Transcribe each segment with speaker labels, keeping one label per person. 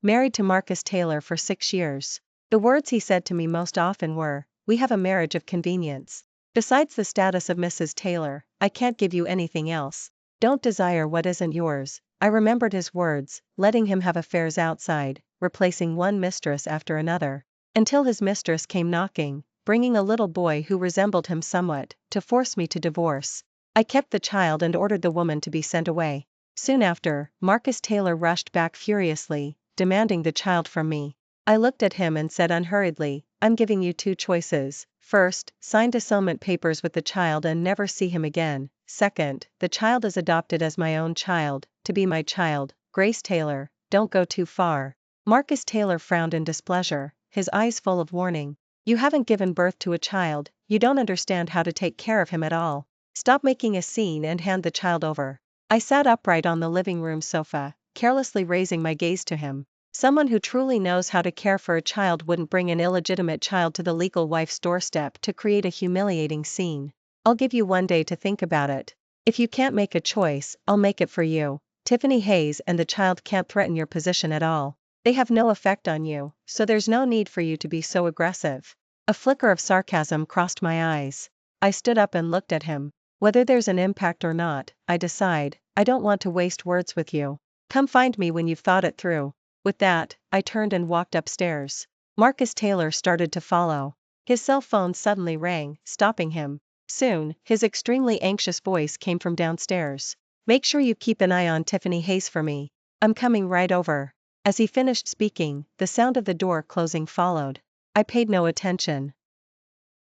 Speaker 1: married to Marcus Taylor for 6 years. The words he said to me most often were, "We have a marriage of convenience. Besides the status of Mrs. Taylor, I can't give you anything else. Don't desire what isn't yours." I remembered his words, letting him have affairs outside, replacing one mistress after another, until his mistress came knocking, bringing a little boy who resembled him somewhat, to force me to divorce. I kept the child and ordered the woman to be sent away. Soon after, Marcus Taylor rushed back furiously, demanding the child from me. I looked at him and said unhurriedly, "I'm giving you 2 choices. First, sign disownment papers with the child and never see him again. Second, the child is adopted as my own child, to be my child. Grace Taylor, don't go too far." Marcus Taylor frowned in displeasure, his eyes full of warning. "You haven't given birth to a child, you don't understand how to take care of him at all. Stop making a scene and hand the child over." I sat upright on the living room sofa, carelessly raising my gaze to him. Someone who truly knows how to care for a child wouldn't bring an illegitimate child to the legal wife's doorstep to create a humiliating scene. "I'll give you 1 day to think about it. If you can't make a choice, I'll make it for you. Tiffany Hayes and the child can't threaten your position at all. They have no effect on you, so there's no need for you to be so aggressive." A flicker of sarcasm crossed my eyes. I stood up and looked at him. "Whether there's an impact or not, I decide, I don't want to waste words with you. Come find me when you've thought it through." With that, I turned and walked upstairs. Marcus Taylor started to follow. His cell phone suddenly rang, stopping him. Soon, his extremely anxious voice came from downstairs. "Make sure you keep an eye on Tiffany Hayes for me. I'm coming right over." As he finished speaking, the sound of the door closing followed. I paid no attention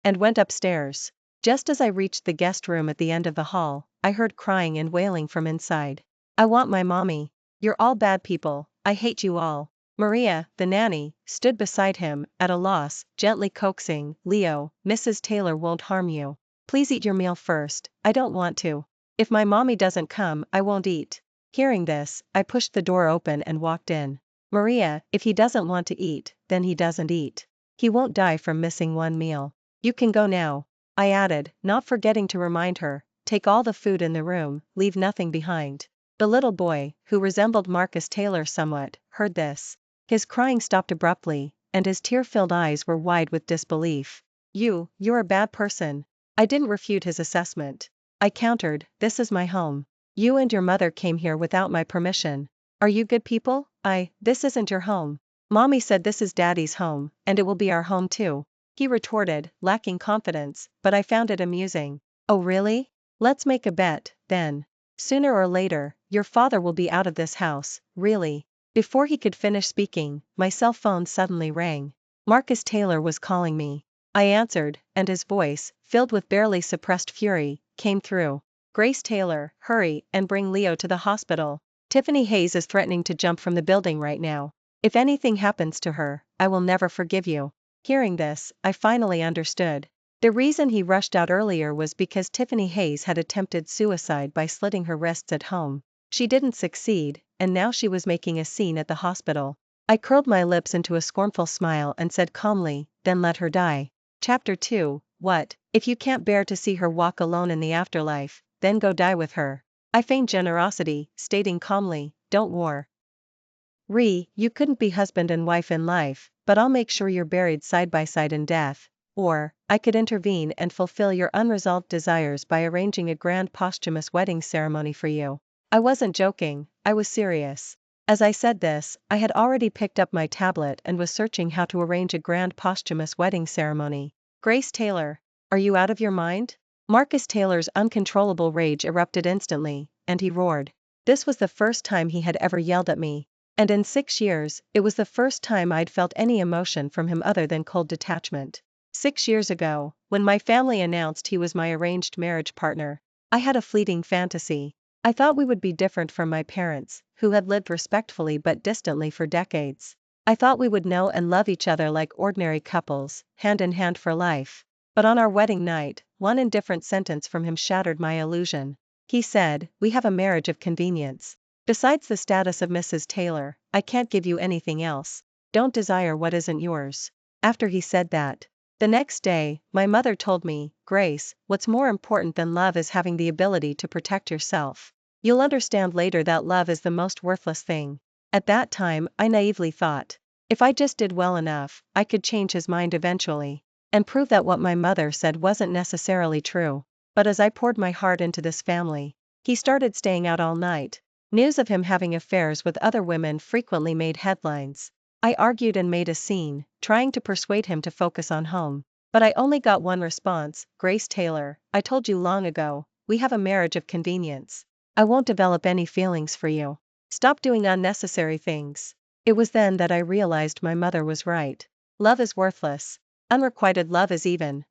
Speaker 1: and went upstairs. Just as I reached the guest room at the end of the hall, I heard crying and wailing from inside. "I want my mommy. You're all bad people, I hate you all." Maria, the nanny, stood beside him, at a loss, gently coaxing, "Leo, Mrs. Taylor won't harm you. Please eat your meal first, I don't want to. If my mommy doesn't come, I won't eat." Hearing this, I pushed the door open and walked in. "Maria, if he doesn't want to eat, then he doesn't eat. He won't die from missing 1 meal. You can go now." I added, not forgetting to remind her, "Take all the food in the room, leave nothing behind." The little boy, who resembled Marcus Taylor somewhat, heard this. His crying stopped abruptly, and his tear-filled eyes were wide with disbelief. You're a bad person." I didn't refute his assessment. I countered, "This is my home. You and your mother came here without my permission. Are you good people?" This isn't your home. Mommy said this is Daddy's home, and it will be our home too," he retorted, lacking confidence, but I found it amusing. "Oh really? Let's make a bet, then. Sooner or later, your father will be out of this house, really." Before he could finish speaking, my cell phone suddenly rang. Marcus Taylor was calling me. I answered, and his voice, filled with barely suppressed fury, came through. "Grace Taylor, hurry and bring Leo to the hospital. Tiffany Hayes is threatening to jump from the building right now. If anything happens to her, I will never forgive you." Hearing this, I finally understood. The reason he rushed out earlier was because Tiffany Hayes had attempted suicide by slitting her wrists at home. She didn't succeed, and now she was making a scene at the hospital. I curled my lips into a scornful smile and said calmly, "Then let her die." Chapter 2, What, if you can't bear to see her walk alone in the afterlife, then go die with her. I feigned generosity, stating calmly, "Don't worry. You couldn't be husband and wife in life, but I'll make sure you're buried side by side in death." Or, I could intervene and fulfill your unresolved desires by arranging a grand posthumous wedding ceremony for you. I wasn't joking, I was serious. As I said this, I had already picked up my tablet and was searching how to arrange a grand posthumous wedding ceremony. "Grace Taylor, are you out of your mind?" Marcus Taylor's uncontrollable rage erupted instantly, and he roared. This was the first time he had ever yelled at me. And in 6 years, it was the first time I'd felt any emotion from him other than cold detachment. 6 years ago, when my family announced he was my arranged marriage partner, I had a fleeting fantasy. I thought we would be different from my parents, who had lived respectfully but distantly for decades. I thought we would know and love each other like ordinary couples, hand in hand for life. But on our wedding night, one indifferent sentence from him shattered my illusion. He said, "We have a marriage of convenience. Besides the status of Mrs. Taylor, I can't give you anything else. Don't desire what isn't yours." After he said that, the next day, my mother told me, "Grace, what's more important than love is having the ability to protect yourself. You'll understand later that love is the most worthless thing." At that time, I naively thought, if I just did well enough, I could change his mind eventually, and prove that what my mother said wasn't necessarily true. But as I poured my heart into this family, he started staying out all night. News of him having affairs with other women frequently made headlines. I argued and made a scene, trying to persuade him to focus on home. But I only got one response: Grace Taylor, I told you long ago, we have a marriage of convenience. I won't develop any feelings for you. Stop doing unnecessary things. It was then that I realized my mother was right. Love is worthless. Unrequited love is even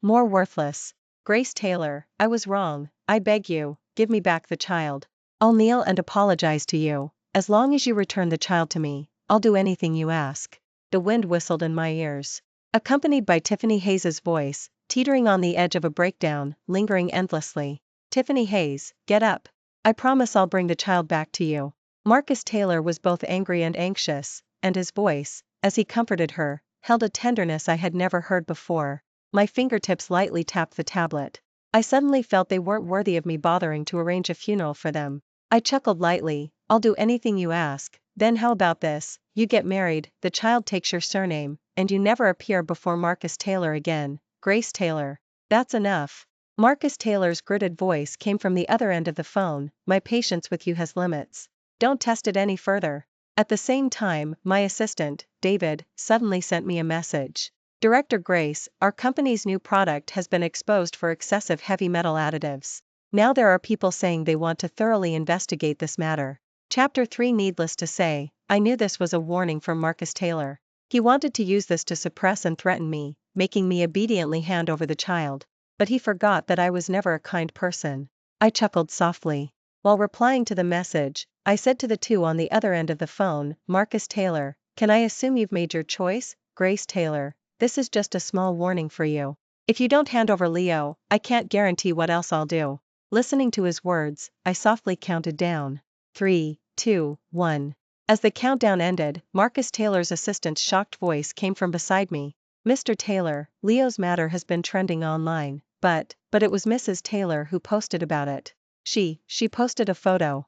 Speaker 1: more worthless. Grace Taylor, I was wrong. I beg you, give me back the child. I'll kneel and apologize to you. As long as you return the child to me, I'll do anything you ask. The wind whistled in my ears, accompanied by Tiffany Hayes's voice, teetering on the edge of a breakdown, lingering endlessly. Tiffany Hayes, get up. I promise I'll bring the child back to you. Marcus Taylor was both angry and anxious, and his voice, as he comforted her, held a tenderness I had never heard before. My fingertips lightly tapped the tablet. I suddenly felt they weren't worthy of me bothering to arrange a funeral for them. I chuckled lightly, I'll do anything you ask. Then how about this, you get married, the child takes your surname, and you never appear before Marcus Taylor again. Grace Taylor. That's enough. Marcus Taylor's gritted voice came from the other end of the phone, my patience with you has limits. Don't test it any further. At the same time, my assistant, David, suddenly sent me a message. Director Grace, our company's new product has been exposed for excessive heavy metal additives. Now there are people saying they want to thoroughly investigate this matter. Chapter 3. Needless to say, I knew this was a warning from Marcus Taylor. He wanted to use this to suppress and threaten me, making me obediently hand over the child. But he forgot that I was never a kind person. I chuckled softly. While replying to the message, I said to the two on the other end of the phone, Marcus Taylor, can I assume you've made your choice? Grace Taylor, this is just a small warning for you. If you don't hand over Leo, I can't guarantee what else I'll do. Listening to his words, I softly counted down. 3, 2, 1. As the countdown ended, Marcus Taylor's assistant's shocked voice came from beside me. Mr. Taylor, Leo's matter has been trending online, but it was Mrs. Taylor who posted about it. She posted a photo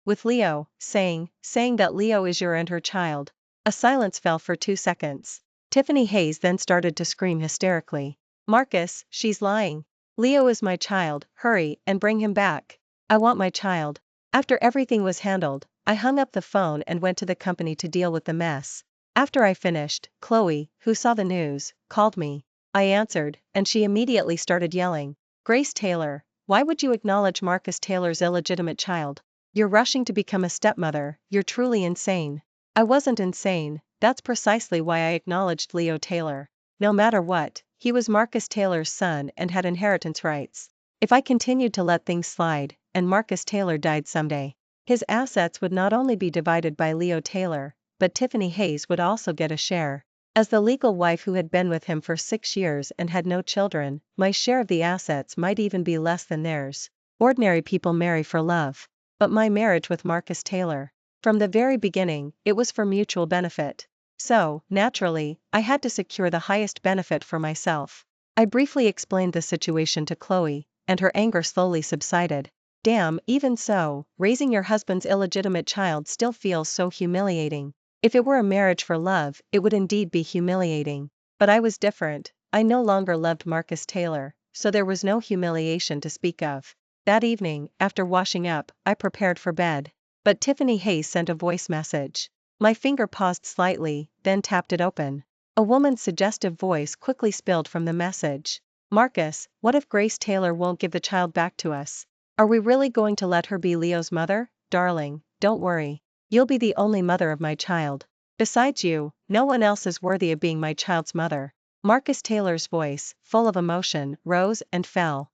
Speaker 1: with Leo, saying that Leo is your and her child. A silence fell for 2 seconds. Tiffany Hayes then started to scream hysterically. Marcus, she's lying. Leo is my child, hurry and bring him back. I want my child. After everything was handled, I hung up the phone and went to the company to deal with the mess. After I finished, Chloe, who saw the news, called me. I answered, and she immediately started yelling. Grace Taylor, why would you acknowledge Marcus Taylor's illegitimate child? You're rushing to become a stepmother, you're truly insane. I wasn't insane, that's precisely why I acknowledged Leo Taylor. No matter what, he was Marcus Taylor's son and had inheritance rights. If I continued to let things slide, and Marcus Taylor died someday, his assets would not only be divided by Leo Taylor, but Tiffany Hayes would also get a share. As the legal wife who had been with him for 6 years and had no children, my share of the assets might even be less than theirs. Ordinary people marry for love. But my marriage with Marcus Taylor, from the very beginning, it was for mutual benefit. So, naturally, I had to secure the highest benefit for myself. I briefly explained the situation to Chloe, and her anger slowly subsided. Damn, even so, raising your husband's illegitimate child still feels so humiliating. If it were a marriage for love, it would indeed be humiliating. But I was different. I no longer loved Marcus Taylor, so there was no humiliation to speak of. That evening, after washing up, I prepared for bed. But Tiffany Hayes sent a voice message. My finger paused slightly, then tapped it open. A woman's suggestive voice quickly spilled from the message. Marcus, what if Grace Taylor won't give the child back to us? Are we really going to let her be Leo's mother? Darling, don't worry. You'll be the only mother of my child. Besides you, no one else is worthy of being my child's mother. Marcus Taylor's voice, full of emotion, rose and fell.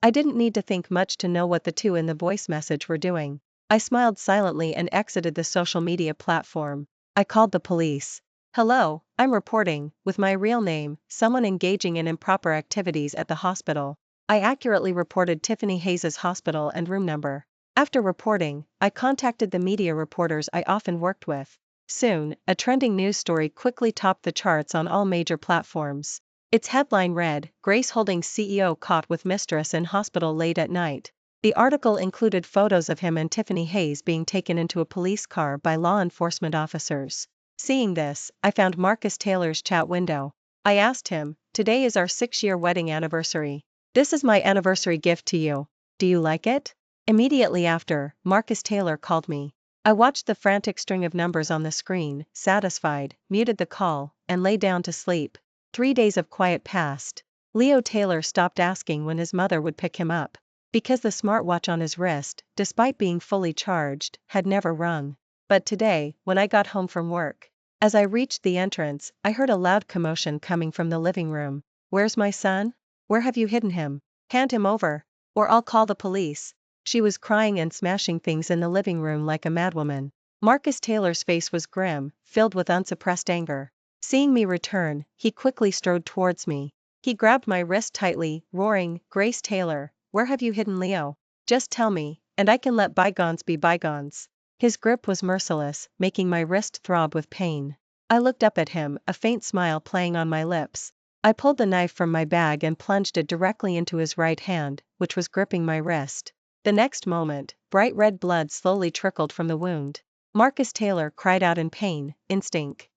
Speaker 1: I didn't need to think much to know what the two in the voice message were doing. I smiled silently and exited the social media platform. I called the police. Hello, I'm reporting, with my real name, someone engaging in improper activities at the hospital. I accurately reported Tiffany Hayes' hospital and room number. After reporting, I contacted the media reporters I often worked with. Soon, a trending news story quickly topped the charts on all major platforms. Its headline read, Grace Holdings CEO caught with mistress in hospital late at night. The article included photos of him and Tiffany Hayes being taken into a police car by law enforcement officers. Seeing this, I found Marcus Taylor's chat window. I asked him, "Today is our 6-year wedding anniversary. This is my anniversary gift to you. Do you like it?" Immediately after, Marcus Taylor called me. I watched the frantic string of numbers on the screen, satisfied, muted the call, and lay down to sleep. 3 days of quiet passed. Leo Taylor stopped asking when his mother would pick him up, because the smartwatch on his wrist, despite being fully charged, had never rung. But today, when I got home from work, as I reached the entrance, I heard a loud commotion coming from the living room. "Where's my son? Where have you hidden him? Hand him over, or I'll call the police." She was crying and smashing things in the living room like a madwoman. Marcus Taylor's face was grim, filled with unsuppressed anger. Seeing me return, he quickly strode towards me. He grabbed my wrist tightly, roaring, "Grace Taylor, where have you hidden Leo? Just tell me, and I can let bygones be bygones." His grip was merciless, making my wrist throb with pain. I looked up at him, a faint smile playing on my lips. I pulled the knife from my bag and plunged it directly into his right hand, which was gripping my wrist. The next moment, bright red blood slowly trickled from the wound. Marcus Taylor cried out in pain, instinctively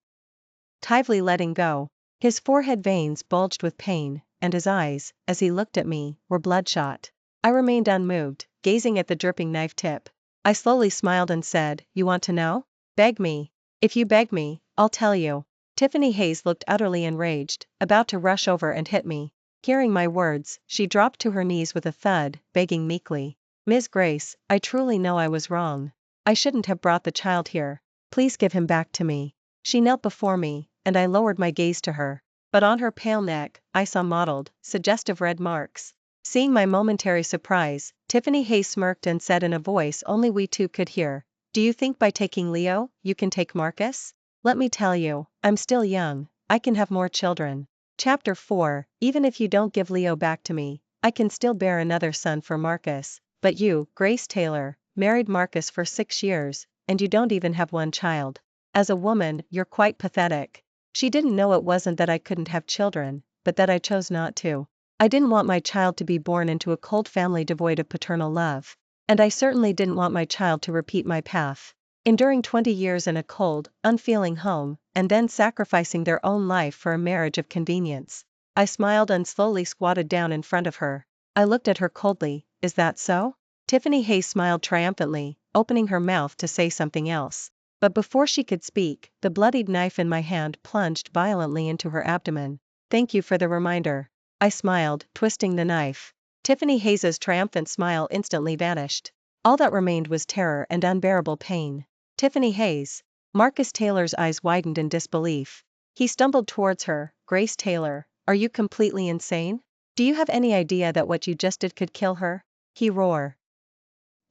Speaker 1: letting go. His forehead veins bulged with pain, and his eyes, as he looked at me, were bloodshot. I remained unmoved, gazing at the dripping knife tip. I slowly smiled and said, "You want to know? Beg me. If you beg me, I'll tell you." Tiffany Hayes looked utterly enraged, about to rush over and hit me. Hearing my words, she dropped to her knees with a thud, begging meekly, "Ms. Grace, I truly know I was wrong. I shouldn't have brought the child here. Please give him back to me." She knelt before me, and I lowered my gaze to her. But on her pale neck, I saw mottled, suggestive red marks. Seeing my momentary surprise, Tiffany Hayes smirked and said in a voice only we two could hear, "Do you think by taking Leo, you can take Marcus? Let me tell you, I'm still young, I can have more children." Chapter 4, Even if you don't give Leo back to me, I can still bear another son for Marcus. But you, Grace Taylor, married Marcus for 6 years, and you don't even have one child. As a woman, you're quite pathetic. She didn't know it wasn't that I couldn't have children, but that I chose not to. I didn't want my child to be born into a cold family devoid of paternal love. And I certainly didn't want my child to repeat my path. Enduring 20 years in a cold, unfeeling home, and then sacrificing their own life for a marriage of convenience. I smiled and slowly squatted down in front of her. I looked at her coldly. "Is that so?" Tiffany Hayes smiled triumphantly, opening her mouth to say something else. But before she could speak, the bloodied knife in my hand plunged violently into her abdomen. "Thank you for the reminder." I smiled, twisting the knife. Tiffany Hayes's triumphant smile instantly vanished. All that remained was terror and unbearable pain. "Tiffany Hayes." Marcus Taylor's eyes widened in disbelief. He stumbled towards her. "Grace Taylor, are you completely insane? Do you have any idea that what you just did could kill her?" He roared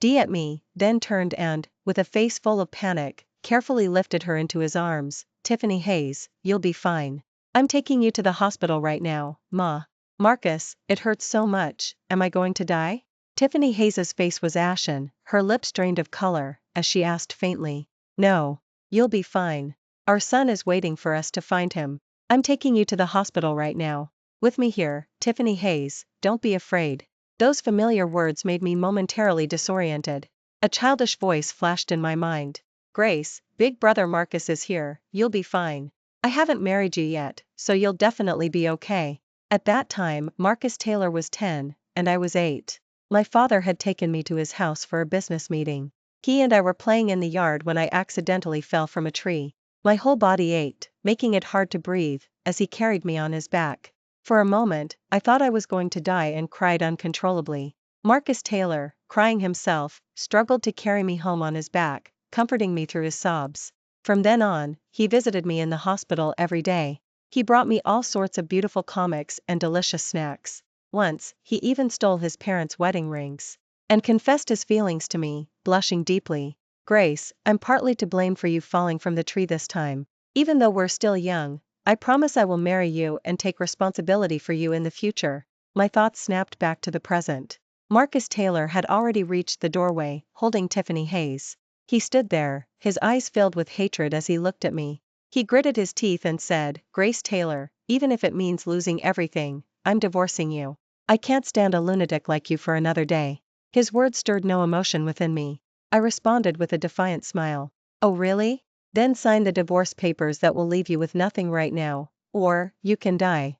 Speaker 1: at me, then turned and, with a face full of panic, carefully lifted her into his arms. "Tiffany Hayes, you'll be fine. I'm taking you to the hospital right now, Ma." "Marcus, it hurts so much, am I going to die?" Tiffany Hayes's face was ashen, her lips drained of color, as she asked faintly. "No. You'll be fine. Our son is waiting for us to find him. I'm taking you to the hospital right now. With me here, Tiffany Hayes, don't be afraid." Those familiar words made me momentarily disoriented. A childish voice flashed in my mind. "Grace, Big Brother Marcus is here, you'll be fine. I haven't married you yet, so you'll definitely be okay." At that time, Marcus Taylor was 10, and I was 8. My father had taken me to his house for a business meeting. He and I were playing in the yard when I accidentally fell from a tree. My whole body ached, making it hard to breathe, as he carried me on his back. For a moment, I thought I was going to die and cried uncontrollably. Marcus Taylor, crying himself, struggled to carry me home on his back, comforting me through his sobs. From then on, he visited me in the hospital every day. He brought me all sorts of beautiful comics and delicious snacks. Once, he even stole his parents' wedding rings. And confessed his feelings to me, blushing deeply. "Grace, I'm partly to blame for you falling from the tree this time. Even though we're still young, I promise I will marry you and take responsibility for you in the future." My thoughts snapped back to the present. Marcus Taylor had already reached the doorway, holding Tiffany Hayes. He stood there, his eyes filled with hatred as he looked at me. He gritted his teeth and said, "Grace Taylor, even if it means losing everything, I'm divorcing you. I can't stand a lunatic like you for another day." His words stirred no emotion within me. I responded with a defiant smile. Oh really? Then sign the divorce papers that will leave you with nothing right now, or, you can die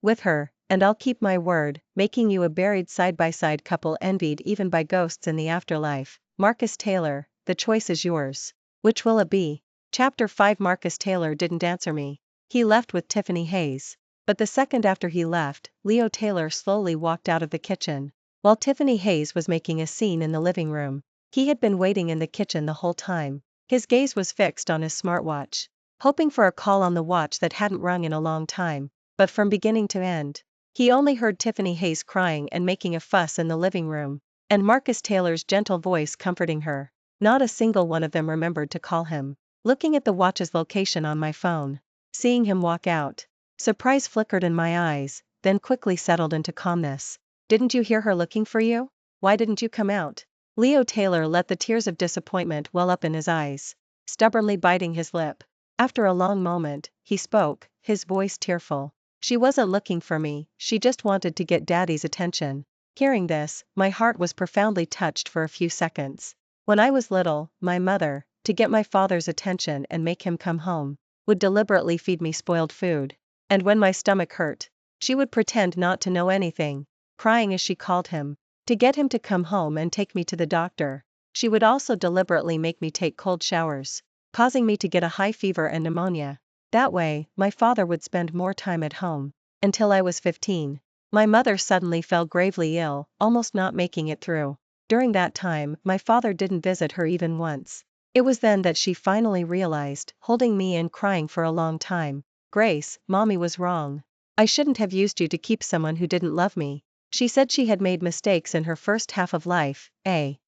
Speaker 1: with her, and I'll keep my word, making you a buried side-by-side couple envied even by ghosts in the afterlife. Marcus Taylor, the choice is yours. Which will it be? Chapter 5. Marcus Taylor didn't answer me. He left with Tiffany Hayes. But the second after he left, Leo Taylor slowly walked out of the kitchen, while Tiffany Hayes was making a scene in the living room. He had been waiting in the kitchen the whole time. His gaze was fixed on his smartwatch, hoping for a call on the watch that hadn't rung in a long time. But from beginning to end, he only heard Tiffany Hayes crying and making a fuss in the living room, and Marcus Taylor's gentle voice comforting her. Not a single one of them remembered to call him. Looking at the watch's location on my phone, seeing him walk out, surprise flickered in my eyes, then quickly settled into calmness. Didn't you hear her looking for you? Why didn't you come out? Leo Taylor let the tears of disappointment well up in his eyes, stubbornly biting his lip. After a long moment, he spoke, his voice tearful. She wasn't looking for me, she just wanted to get Daddy's attention. Hearing this, my heart was profoundly touched for a few seconds. When I was little, my mother, to get my father's attention and make him come home, would deliberately feed me spoiled food. And when my stomach hurt, she would pretend not to know anything, crying as she called him, to get him to come home and take me to the doctor. She would also deliberately make me take cold showers, causing me to get a high fever and pneumonia. That way, my father would spend more time at home. Until I was 15. My mother suddenly fell gravely ill, almost not making it through. During that time, my father didn't visit her even once. It was then that she finally realized, holding me and crying for a long time. Grace, Mommy was wrong. I shouldn't have used you to keep someone who didn't love me. She said she had made mistakes in her first half of life, and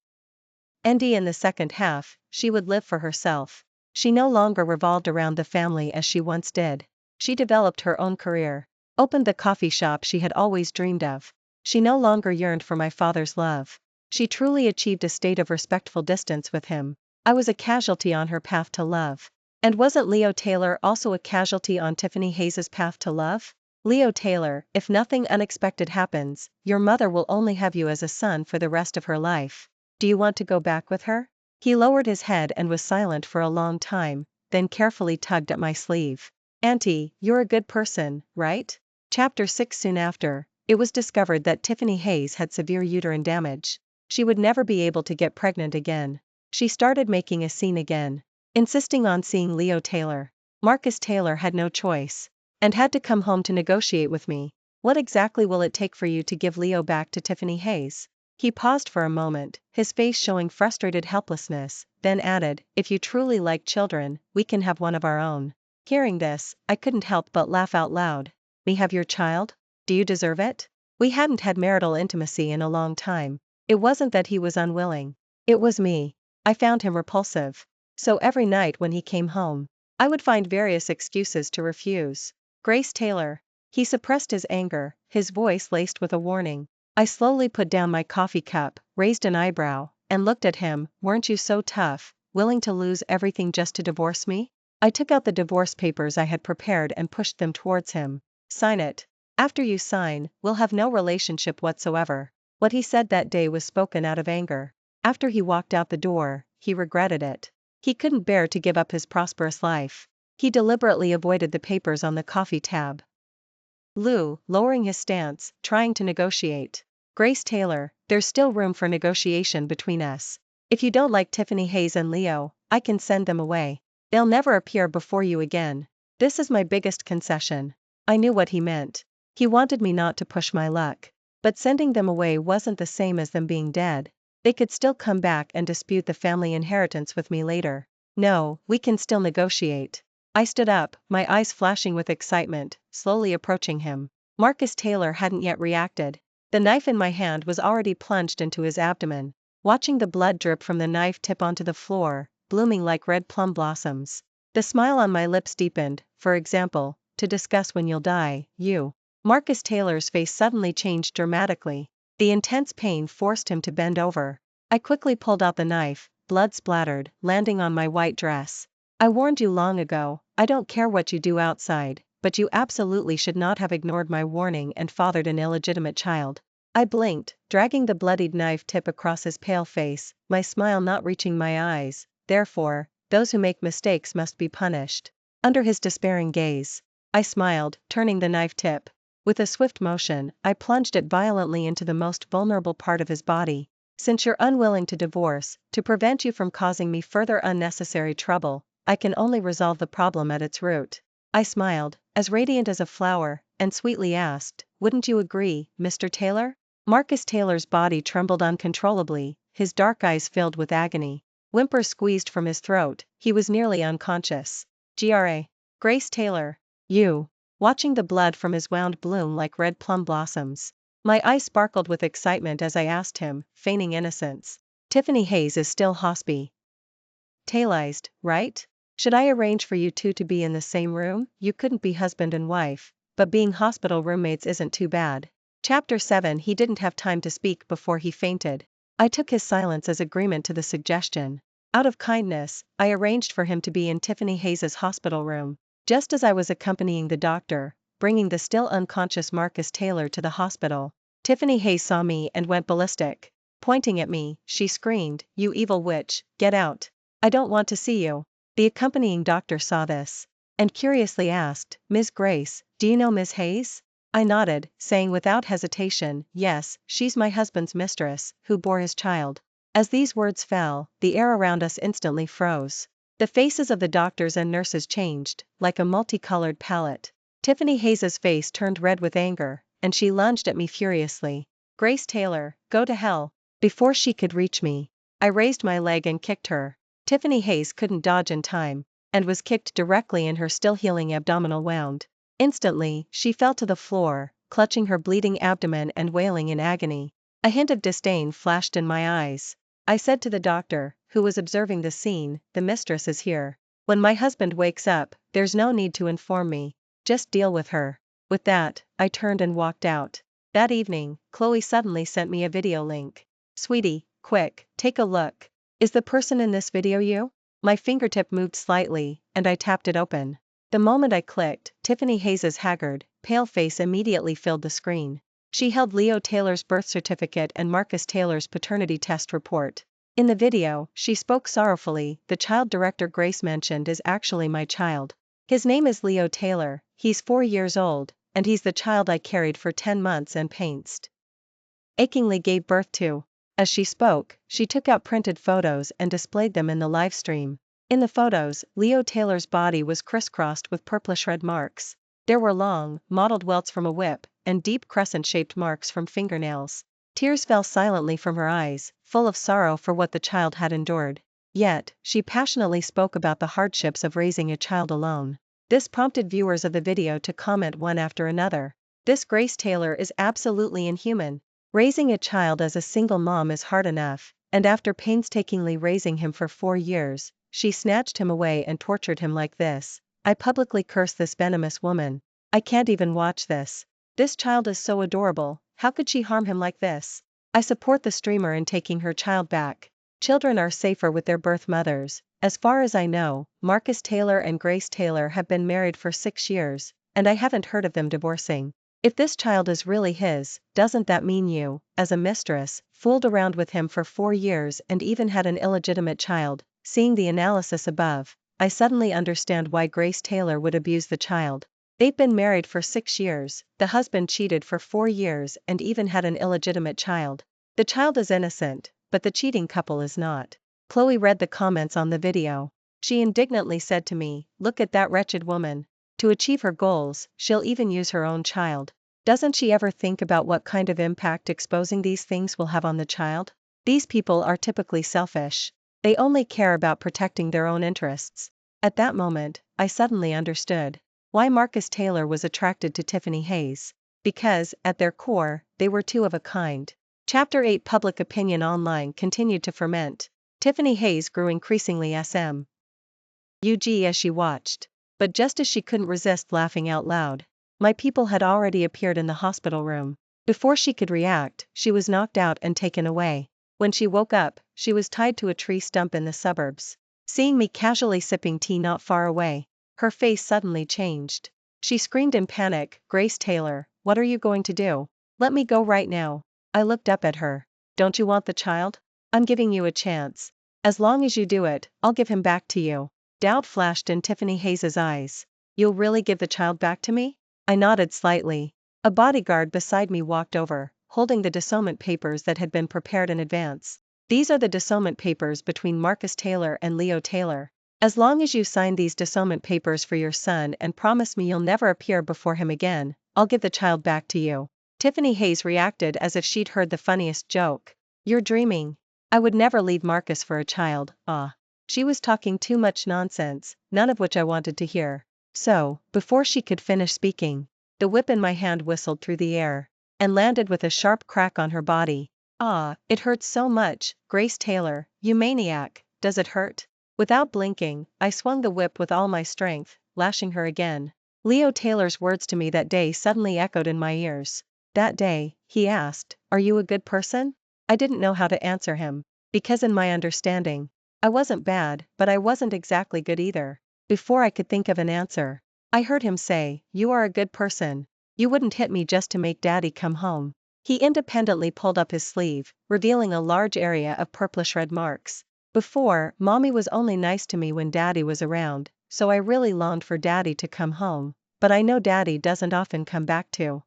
Speaker 1: in the second half, she would live for herself. She no longer revolved around the family as she once did. She developed her own career, opened the coffee shop she had always dreamed of. She no longer yearned for my father's love. She truly achieved a state of respectful distance with him. I was a casualty on her path to love. And wasn't Leo Taylor also a casualty on Tiffany Hayes' path to love? Leo Taylor, if nothing unexpected happens, your mother will only have you as a son for the rest of her life. Do you want to go back with her? He lowered his head and was silent for a long time, then carefully tugged at my sleeve. Auntie, you're a good person, right? Chapter 6. Soon after, it was discovered that Tiffany Hayes had severe uterine damage. She would never be able to get pregnant again. She started making a scene again, insisting on seeing Leo Taylor. Marcus Taylor had no choice, and had to come home to negotiate with me. What exactly will it take for you to give Leo back to Tiffany Hayes? He paused for a moment, his face showing frustrated helplessness, then added, if you truly like children, we can have one of our own. Hearing this, I couldn't help but laugh out loud. Me have your child? Do you deserve it? We hadn't had marital intimacy in a long time. It wasn't that he was unwilling. It was me. I found him repulsive. So every night when he came home, I would find various excuses to refuse. Grace Taylor. He suppressed his anger, his voice laced with a warning. I slowly put down my coffee cup, raised an eyebrow, and looked at him. Weren't you so tough, willing to lose everything just to divorce me? I took out the divorce papers I had prepared and pushed them towards him. Sign it. After you sign, we'll have no relationship whatsoever. What he said that day was spoken out of anger. After he walked out the door, he regretted it. He couldn't bear to give up his prosperous life. He deliberately avoided the papers on the coffee tab. Lou, lowering his stance, trying to negotiate. Grace Taylor, there's still room for negotiation between us. If you don't like Tiffany Hayes and Leo, I can send them away. They'll never appear before you again. This is my biggest concession. I knew what he meant. He wanted me not to push my luck. But sending them away wasn't the same as them being dead. They could still come back and dispute the family inheritance with me later. No, we can still negotiate. I stood up, my eyes flashing with excitement, slowly approaching him. Marcus Taylor hadn't yet reacted. The knife in my hand was already plunged into his abdomen. Watching the blood drip from the knife tip onto the floor, blooming like red plum blossoms. The smile on my lips deepened. For example, to discuss when you'll die, you. Marcus Taylor's face suddenly changed dramatically. The intense pain forced him to bend over. I quickly pulled out the knife, blood splattered, landing on my white dress. I warned you long ago, I don't care what you do outside, but you absolutely should not have ignored my warning and fathered an illegitimate child. I blinked, dragging the bloodied knife tip across his pale face, my smile not reaching my eyes. Therefore, those who make mistakes must be punished. Under his despairing gaze, I smiled, turning the knife tip. With a swift motion, I plunged it violently into the most vulnerable part of his body. Since you're unwilling to divorce, to prevent you from causing me further unnecessary trouble, I can only resolve the problem at its root. I smiled, as radiant as a flower, and sweetly asked, wouldn't you agree, Mr. Taylor? Marcus Taylor's body trembled uncontrollably, his dark eyes filled with agony. Whimpers squeezed from his throat, he was nearly unconscious. Grace Taylor. You. Watching the blood from his wound bloom like red plum blossoms. My eyes sparkled with excitement as I asked him, feigning innocence. Tiffany Hayes is still hospitalized, right? Should I arrange for you two to be in the same room? You couldn't be husband and wife, but being hospital roommates isn't too bad. Chapter 7. He didn't have time to speak before he fainted. I took his silence as agreement to the suggestion. Out of kindness, I arranged for him to be in Tiffany Hayes' hospital room. Just as I was accompanying the doctor, bringing the still unconscious Marcus Taylor to the hospital, Tiffany Hayes saw me and went ballistic. Pointing at me, she screamed, "You evil witch, get out. I don't want to see you." The accompanying doctor saw this, and curiously asked, "Ms. Grace, do you know Ms. Hayes?" I nodded, saying without hesitation, "Yes, she's my husband's mistress, who bore his child." As these words fell, the air around us instantly froze. The faces of the doctors and nurses changed, like a multicolored palette. Tiffany Hayes' face turned red with anger, and she lunged at me furiously. "Grace Taylor, go to hell." Before she could reach me, I raised my leg and kicked her. Tiffany Hayes couldn't dodge in time, and was kicked directly in her still healing abdominal wound. Instantly, she fell to the floor, clutching her bleeding abdomen and wailing in agony. A hint of disdain flashed in my eyes. I said to the doctor, who was observing the scene, "The mistress is here. When my husband wakes up, there's no need to inform me. Just deal with her." With that, I turned and walked out. That evening, Chloe suddenly sent me a video link. "Sweetie, quick, take a look. Is the person in this video you?" My fingertip moved slightly, and I tapped it open. The moment I clicked, Tiffany Hayes' haggard, pale face immediately filled the screen. She held Leo Taylor's birth certificate and Marcus Taylor's paternity test report. In the video, she spoke sorrowfully, "The child director Grace mentioned is actually my child. His name is Leo Taylor, he's 4 years old, and he's the child I carried for 10 months and achingly gave birth to." As she spoke, she took out printed photos and displayed them in the live stream. In the photos, Leo Taylor's body was crisscrossed with purplish red marks. There were long, mottled welts from a whip, and deep crescent-shaped marks from fingernails. Tears fell silently from her eyes, full of sorrow for what the child had endured. Yet, she passionately spoke about the hardships of raising a child alone. This prompted viewers of the video to comment one after another. "This Grace Taylor is absolutely inhuman. Raising a child as a single mom is hard enough, and after painstakingly raising him for 4 years, she snatched him away and tortured him like this. I publicly curse this venomous woman. I can't even watch this. This child is so adorable, how could she harm him like this?" I support the streamer in taking her child back. Children are safer with their birth mothers. As far as I know, Marcus Taylor and Grace Taylor have been married for 6 years, and I haven't heard of them divorcing. If this child is really his, doesn't that mean you, as a mistress, fooled around with him for 4 years and even had an illegitimate child? Seeing the analysis above, I suddenly understand why Grace Taylor would abuse the child. They've been married for 6 years, the husband cheated for 4 years and even had an illegitimate child. The child is innocent, but the cheating couple is not. Chloe read the comments on the video. She indignantly said to me, "Look at that wretched woman. To achieve her goals, she'll even use her own child. Doesn't she ever think about what kind of impact exposing these things will have on the child?" These people are typically selfish. They only care about protecting their own interests. At that moment, I suddenly understood why Marcus Taylor was attracted to Tiffany Hayes. Because, at their core, they were two of a kind. Chapter 8. Public opinion online continued to ferment. Tiffany Hayes grew increasingly smug as she watched. But just as she couldn't resist laughing out loud, my people had already appeared in the hospital room. Before she could react, she was knocked out and taken away. When she woke up, she was tied to a tree stump in the suburbs. Seeing me casually sipping tea not far away, her face suddenly changed. She screamed in panic, "Grace Taylor, what are you going to do? Let me go right now." I looked up at her. Don't you want the child? I'm giving you a chance. As long as you do it, I'll give him back to you. Doubt flashed in Tiffany Hayes's eyes. You'll really give the child back to me? I nodded slightly. A bodyguard beside me walked over, holding the dissolution papers that had been prepared in advance. These are the dissolution papers between Marcus Taylor and Leo Taylor. As long as you sign these dissolution papers for your son and promise me you'll never appear before him again, I'll give the child back to you. Tiffany Hayes reacted as if she'd heard the funniest joke. You're dreaming. I would never leave Marcus for a child. She was talking too much nonsense, none of which I wanted to hear. So, before she could finish speaking, the whip in my hand whistled through the air and landed with a sharp crack on her body. It hurts so much, Grace Taylor, you maniac, does it hurt? Without blinking, I swung the whip with all my strength, lashing her again. Leo Taylor's words to me that day suddenly echoed in my ears. That day, he asked, "Are you a good person?" I didn't know how to answer him, because in my understanding, I wasn't bad, but I wasn't exactly good either. Before I could think of an answer, I heard him say, "You are a good person. You wouldn't hit me just to make Daddy come home." He independently pulled up his sleeve, revealing a large area of purplish red marks. Before, Mommy was only nice to me when Daddy was around, so I really longed for Daddy to come home, but I know Daddy doesn't often come back to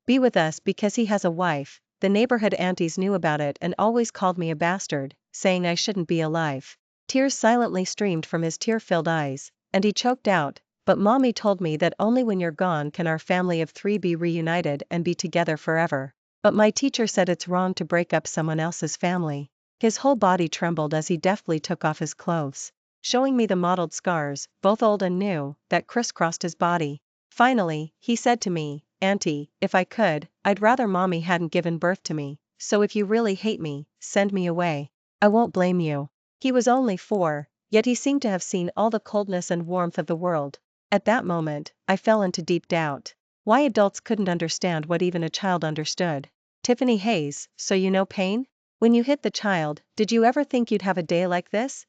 Speaker 1: be with us because he has a wife. The neighborhood aunties knew about it and always called me a bastard, saying I shouldn't be alive. Tears silently streamed from his tear-filled eyes, and he choked out, "But Mommy told me that only when you're gone can our family of 3 be reunited and be together forever. But my teacher said it's wrong to break up someone else's family." His whole body trembled as he deftly took off his clothes, showing me the mottled scars, both old and new, that crisscrossed his body. Finally, he said to me, "Auntie, if I could, I'd rather Mommy hadn't given birth to me, so if you really hate me, send me away. I won't blame you." He was only 4, yet he seemed to have seen all the coldness and warmth of the world. At that moment, I fell into deep doubt. Why adults couldn't understand what even a child understood. Tiffany Hayes, so you know pain? When you hit the child, did you ever think you'd have a day like this?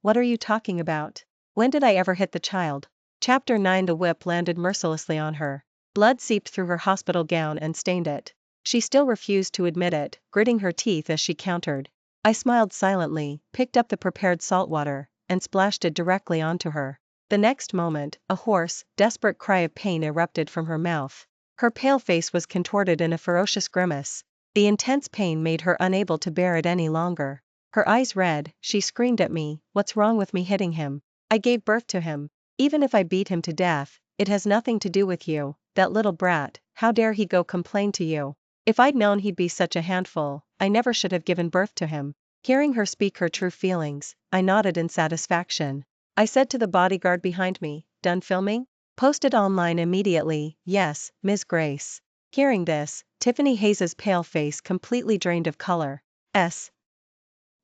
Speaker 1: What are you talking about? When did I ever hit the child? Chapter 9. The whip landed mercilessly on her. Blood seeped through her hospital gown and stained it. She still refused to admit it, gritting her teeth as she countered. I smiled silently, picked up the prepared salt water, and splashed it directly onto her. The next moment, a hoarse, desperate cry of pain erupted from her mouth. Her pale face was contorted in a ferocious grimace. The intense pain made her unable to bear it any longer. Her eyes red, she screamed at me, "What's wrong with me hitting him? I gave birth to him. Even if I beat him to death, it has nothing to do with you, that little brat. How dare he go complain to you? If I'd known he'd be such a handful, I never should have given birth to him." Hearing her speak her true feelings, I nodded in satisfaction. I said to the bodyguard behind me, "Done filming? Post it online immediately." "Yes, Ms. Grace." Hearing this, Tiffany Hayes's pale face completely drained of color.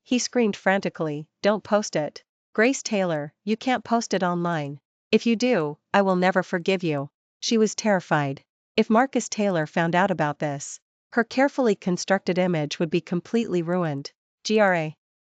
Speaker 1: He screamed frantically, "Don't post it. Grace Taylor, you can't post it online. If you do, I will never forgive you." She was terrified. If Marcus Taylor found out about this, her carefully constructed image would be completely ruined.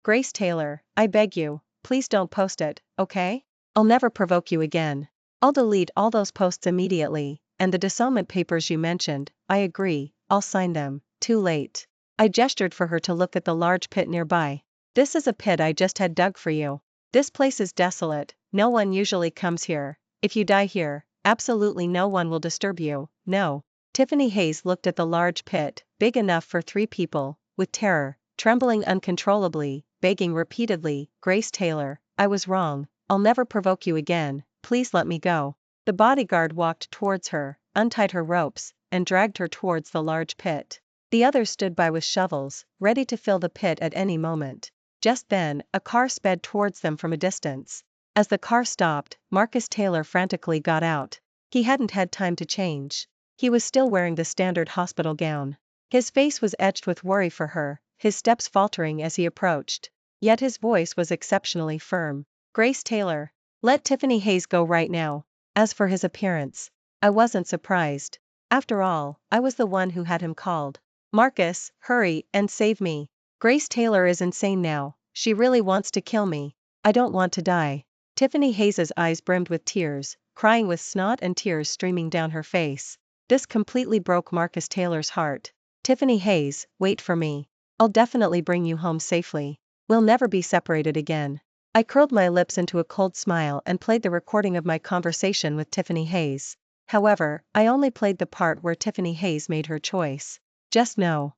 Speaker 1: Grace Taylor, I beg you, please don't post it, okay? I'll never provoke you again. I'll delete all those posts immediately, and the dissolution papers you mentioned, I agree, I'll sign them. Too late. I gestured for her to look at the large pit nearby. "This is a pit I just had dug for you. This place is desolate, no one usually comes here. If you die here, absolutely no one will disturb you, no." Tiffany Hayes looked at the large pit, big enough for 3 people, with terror, trembling uncontrollably, begging repeatedly, "Grace Taylor, I was wrong, I'll never provoke you again, please let me go." The bodyguard walked towards her, untied her ropes, and dragged her towards the large pit. The others stood by with shovels, ready to fill the pit at any moment. Just then, a car sped towards them from a distance. As the car stopped, Marcus Taylor frantically got out. He hadn't had time to change. He was still wearing the standard hospital gown. His face was etched with worry for her, his steps faltering as he approached. Yet his voice was exceptionally firm. "Grace Taylor, let Tiffany Hayes go right now." As for his appearance, I wasn't surprised. After all, I was the one who had him called. "Marcus, hurry and save me. Grace Taylor is insane now, she really wants to kill me. I don't want to die." Tiffany Hayes's eyes brimmed with tears, crying with snot and tears streaming down her face. This completely broke Marcus Taylor's heart. Tiffany Hayes, wait for me. I'll definitely bring you home safely. We'll never be separated again. I curled my lips into a cold smile and played the recording of my conversation with Tiffany Hayes. However, I only played the part where Tiffany Hayes made her choice. Just know.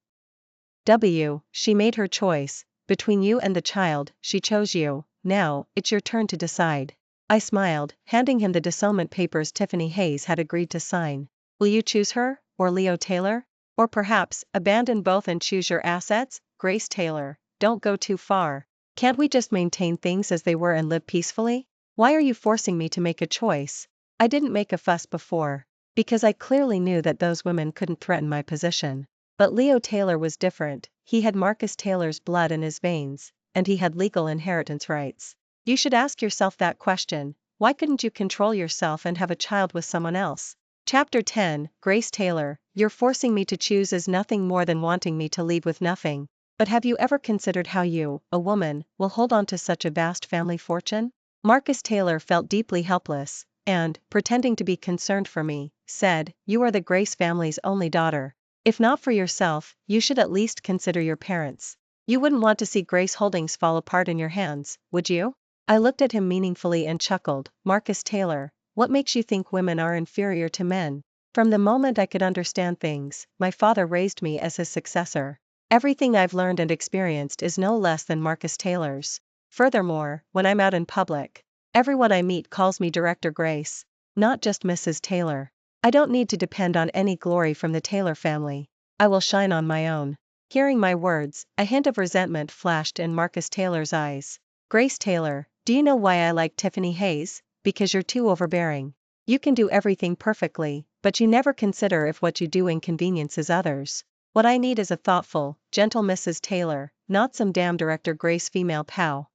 Speaker 1: She made her choice. Between you and the child, she chose you. Now, it's your turn to decide. I smiled, handing him the disownment papers Tiffany Hayes had agreed to sign. Will you choose her, or Leo Taylor? Or perhaps, abandon both and choose your assets? Grace Taylor, don't go too far. Can't we just maintain things as they were and live peacefully? Why are you forcing me to make a choice? I didn't make a fuss before. Because I clearly knew that those women couldn't threaten my position. But Leo Taylor was different. He had Marcus Taylor's blood in his veins, and he had legal inheritance rights. You should ask yourself that question. Why couldn't you control yourself and have a child with someone else? Chapter 10, Grace Taylor, you're forcing me to choose is nothing more than wanting me to leave with nothing. But have you ever considered how you, a woman, will hold on to such a vast family fortune? Marcus Taylor felt deeply helpless, and, pretending to be concerned for me, said, you are the Grace family's only daughter. If not for yourself, you should at least consider your parents. You wouldn't want to see Grace Holdings fall apart in your hands, would you? I looked at him meaningfully and chuckled. Marcus Taylor, what makes you think women are inferior to men? From the moment I could understand things, my father raised me as his successor. Everything I've learned and experienced is no less than Marcus Taylor's. Furthermore, when I'm out in public, everyone I meet calls me Director Grace, not just Mrs. Taylor. I don't need to depend on any glory from the Taylor family. I will shine on my own. Hearing my words, a hint of resentment flashed in Marcus Taylor's eyes. Grace Taylor, do you know why I like Tiffany Hayes? Because you're too overbearing. You can do everything perfectly, but you never consider if what you do inconveniences others. What I need is a thoughtful, gentle Mrs. Taylor, not some damn Director Grace female pow.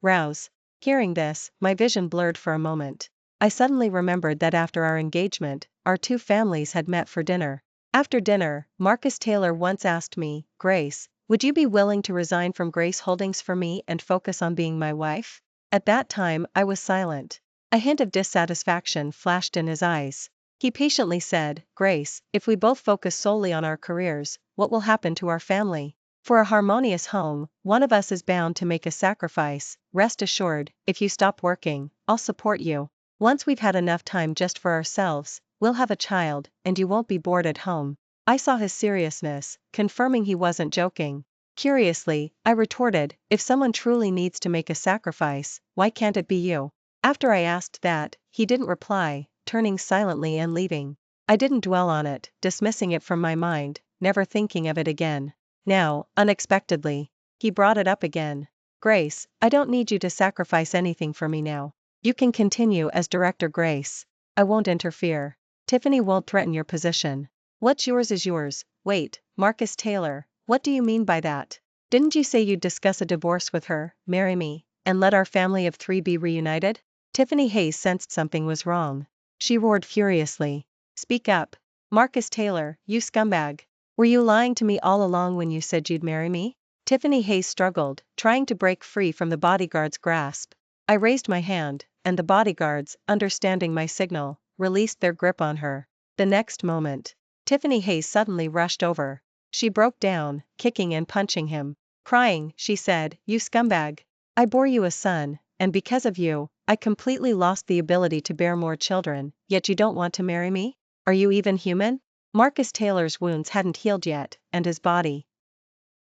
Speaker 1: Rouse. Hearing this, my vision blurred for a moment. I suddenly remembered that after our engagement, our two families had met for dinner. After dinner, Marcus Taylor once asked me, Grace, would you be willing to resign from Grace Holdings for me and focus on being my wife? At that time, I was silent. A hint of dissatisfaction flashed in his eyes. He patiently said, Grace, if we both focus solely on our careers, what will happen to our family? For a harmonious home, one of us is bound to make a sacrifice. Rest assured, if you stop working, I'll support you. Once we've had enough time just for ourselves, we'll have a child, and you won't be bored at home. I saw his seriousness, confirming he wasn't joking. Curiously, I retorted, if someone truly needs to make a sacrifice, why can't it be you? After I asked that, he didn't reply, turning silently and leaving. I didn't dwell on it, dismissing it from my mind, never thinking of it again. Now, unexpectedly, he brought it up again. Grace, I don't need you to sacrifice anything for me now. You can continue as Director Grace. I won't interfere. Tiffany won't threaten your position. What's yours is yours. Wait, Marcus Taylor, what do you mean by that? Didn't you say you'd discuss a divorce with her, marry me, and let our family of three be reunited? Tiffany Hayes sensed something was wrong. She roared furiously. Speak up. Marcus Taylor, you scumbag. Were you lying to me all along when you said you'd marry me? Tiffany Hayes struggled, trying to break free from the bodyguard's grasp. I raised my hand, and the bodyguards, understanding my signal, released their grip on her. The next moment, Tiffany Hayes suddenly rushed over. She broke down, kicking and punching him. Crying, she said, you scumbag. I bore you a son, and because of you, I completely lost the ability to bear more children, yet you don't want to marry me? Are you even human? Marcus Taylor's wounds hadn't healed yet, and his body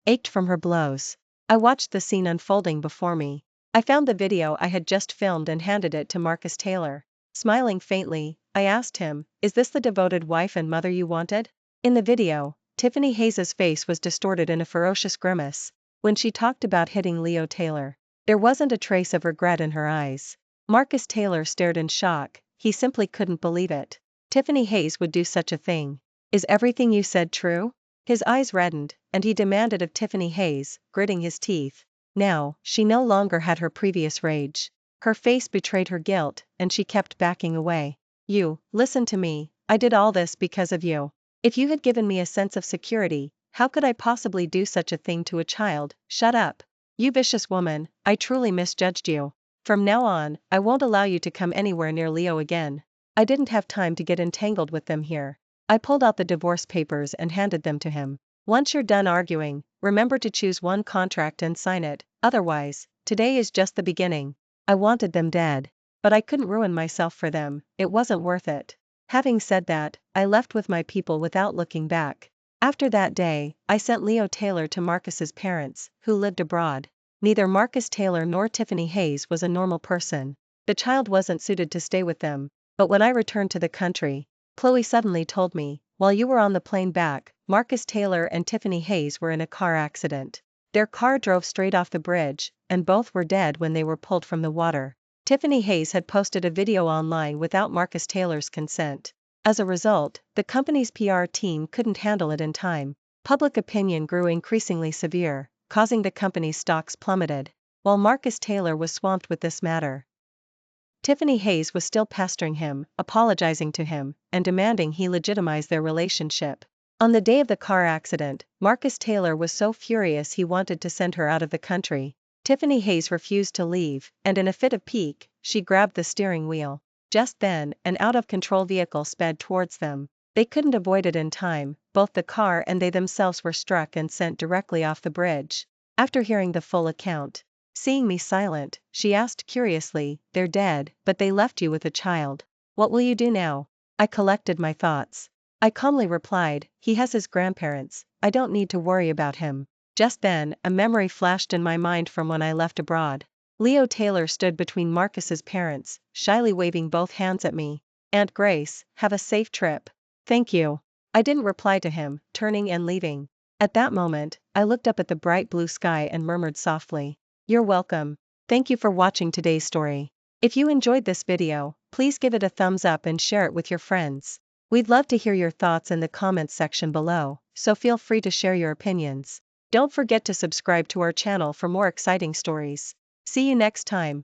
Speaker 1: ached from her blows. I watched the scene unfolding before me. I found the video I had just filmed and handed it to Marcus Taylor. Smiling faintly, I asked him, is this the devoted wife and mother you wanted? In the video, Tiffany Hayes' face was distorted in a ferocious grimace. When she talked about hitting Leo Taylor, there wasn't a trace of regret in her eyes. Marcus Taylor stared in shock, he simply couldn't believe it. Tiffany Hayes would do such a thing. Is everything you said true? His eyes reddened, and he demanded of Tiffany Hayes, gritting his teeth. Now, she no longer had her previous rage. Her face betrayed her guilt, and she kept backing away. You, listen to me, I did all this because of you. If you had given me a sense of security, how could I possibly do such a thing to a child? Shut up. You vicious woman, I truly misjudged you. From now on, I won't allow you to come anywhere near Leo again. I didn't have time to get entangled with them here. I pulled out the divorce papers and handed them to him. Once you're done arguing, remember to choose one contract and sign it, otherwise, today is just the beginning. I wanted them dead. But I couldn't ruin myself for them, it wasn't worth it. Having said that, I left with my people without looking back. After that day, I sent Leo Taylor to Marcus's parents, who lived abroad. Neither Marcus Taylor nor Tiffany Hayes was a normal person. The child wasn't suited to stay with them. But when I returned to the country, Chloe suddenly told me, while you were on the plane back, Marcus Taylor and Tiffany Hayes were in a car accident. Their car drove straight off the bridge, and both were dead when they were pulled from the water. Tiffany Hayes had posted a video online without Marcus Taylor's consent. As a result, the company's PR team couldn't handle it in time. Public opinion grew increasingly severe, causing the company's stocks plummeted. While Marcus Taylor was swamped with this matter, Tiffany Hayes was still pestering him, apologizing to him, and demanding he legitimize their relationship. On the day of the car accident, Marcus Taylor was so furious he wanted to send her out of the country. Tiffany Hayes refused to leave, and in a fit of pique, she grabbed the steering wheel. Just then, an out-of-control vehicle sped towards them. They couldn't avoid it in time, both the car and they themselves were struck and sent directly off the bridge. After hearing the full account, seeing me silent, she asked curiously, "They're dead, but they left you with a child. What will you do now?" I collected my thoughts. I calmly replied, "He has his grandparents, I don't need to worry about him." Just then, a memory flashed in my mind from when I left abroad. Leo Taylor stood between Marcus's parents, shyly waving both hands at me. "Aunt Grace, have a safe trip." "Thank you." I didn't reply to him, turning and leaving. At that moment, I looked up at the bright blue sky and murmured softly, "You're welcome." Thank you for watching today's story. If you enjoyed this video, please give it a thumbs up and share it with your friends. We'd love to hear your thoughts in the comments section below, so feel free to share your opinions. Don't forget to subscribe to our channel for more exciting stories. See you next time.